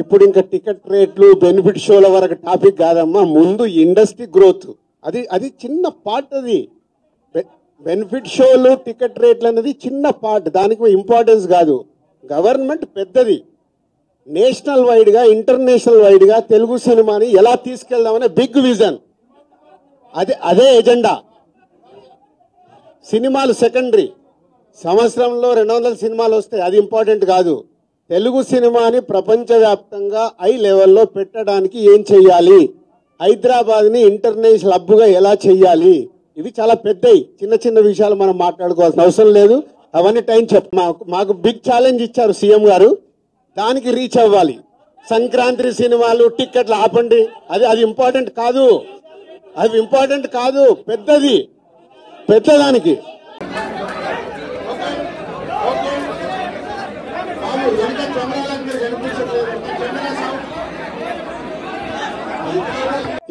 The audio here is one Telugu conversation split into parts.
ఇప్పుడు ఇంకా టికెట్ రేట్లు బెనిఫిట్ షోల వరకు టాపిక్ కాదమ్మా. ముందు ఇండస్ట్రీ గ్రోత్ అది చిన్న పార్ట్. అది బెనిఫిట్ షోలు టికెట్ రేట్లు అనేది చిన్న పార్ట్, దానికి ఇంపార్టెన్స్ కాదు. గవర్నమెంట్ పెద్దది. నేషనల్ వైడ్ గా ఇంటర్నేషనల్ వైడ్ గా తెలుగు సినిమాని ఎలా తీసుకెళ్దామనే బిగ్ విజన్. అదే ఎజెండా. సినిమాలు సెకండరీ. సంవత్సరంలో 200 సినిమాలు వస్తాయి, అది ఇంపార్టెంట్ కాదు. తెలుగు సినిమాని ప్రపంచవ్యాప్తంగా హై లెవెల్లో పెట్టడానికి ఏం చెయ్యాలి, హైదరాబాద్ ని ఇంటర్నేషనల్ హబ్గా ఎలా చెయ్యాలి, ఇవి చాలా పెద్దవి. చిన్న చిన్న విషయాలు మనం మాట్లాడుకోవాల్సిన అవసరం లేదు. అవన్నీ టైం మాకు బిగ్ ఛాలెంజ్ ఇచ్చారు సీఎం గారు, దానికి రీచ్ అవ్వాలి. సంక్రాంతి సినిమాలు టిక్కెట్లు ఆపండి, అది ఇంపార్టెంట్ కాదు. అది ఇంపార్టెంట్ కాదు, పెద్దదానికి.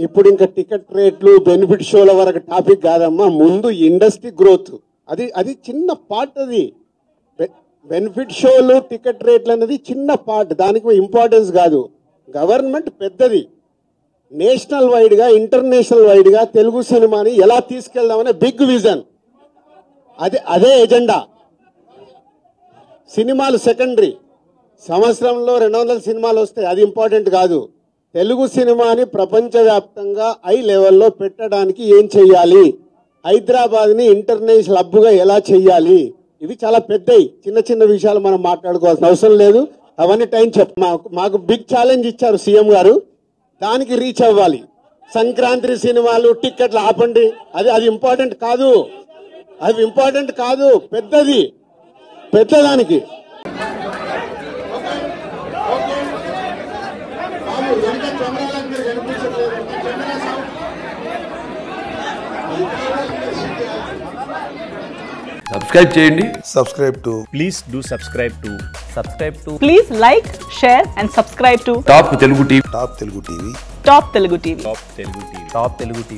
ఇప్పుడు ఇంకా టికెట్ రేట్లు బెనిఫిట్ షోల వరకు టాపిక్ కాదమ్మా. ముందు ఇండస్ట్రీ గ్రోత్ అది చిన్న పార్ట్. అది బెనిఫిట్ షోలు టికెట్ రేట్లు అనేది చిన్న పార్ట్, దానికి ఇంపార్టెన్స్ కాదు. గవర్నమెంట్ పెద్దది. నేషనల్ వైడ్ గా ఇంటర్నేషనల్ వైడ్ గా తెలుగు సినిమాని ఎలా తీసుకెళ్దామనే బిగ్ విజన్. అదే ఎజెండా. సినిమాలు సెకండరీ. సంవత్సరంలో 200 సినిమాలు వస్తాయి, అది ఇంపార్టెంట్ కాదు. తెలుగు సినిమాని ప్రపంచవ్యాప్తంగా హై లెవెల్లో పెట్టడానికి ఏం చెయ్యాలి, హైదరాబాద్ ని ఇంటర్నేషనల్ హబ్గా ఎలా చెయ్యాలి, ఇవి చాలా పెద్దవి. చిన్న చిన్న విషయాలు మనం మాట్లాడుకోవాల్సిన అవసరం లేదు. అవన్నీ టైం మాకు బిగ్ ఛాలెంజ్ ఇచ్చారు సీఎం గారు, దానికి రీచ్ అవ్వాలి. సంక్రాంతి సినిమాలు టిక్కెట్లు ఆపండి, అది ఇంపార్టెంట్ కాదు. అది ఇంపార్టెంట్ కాదు, పెద్దదానికి. సబ్స్క్రైబ్ చేయండి. Please do subscribe to. Please like, share and subscribe to top Telugu TV. Top Telugu TV.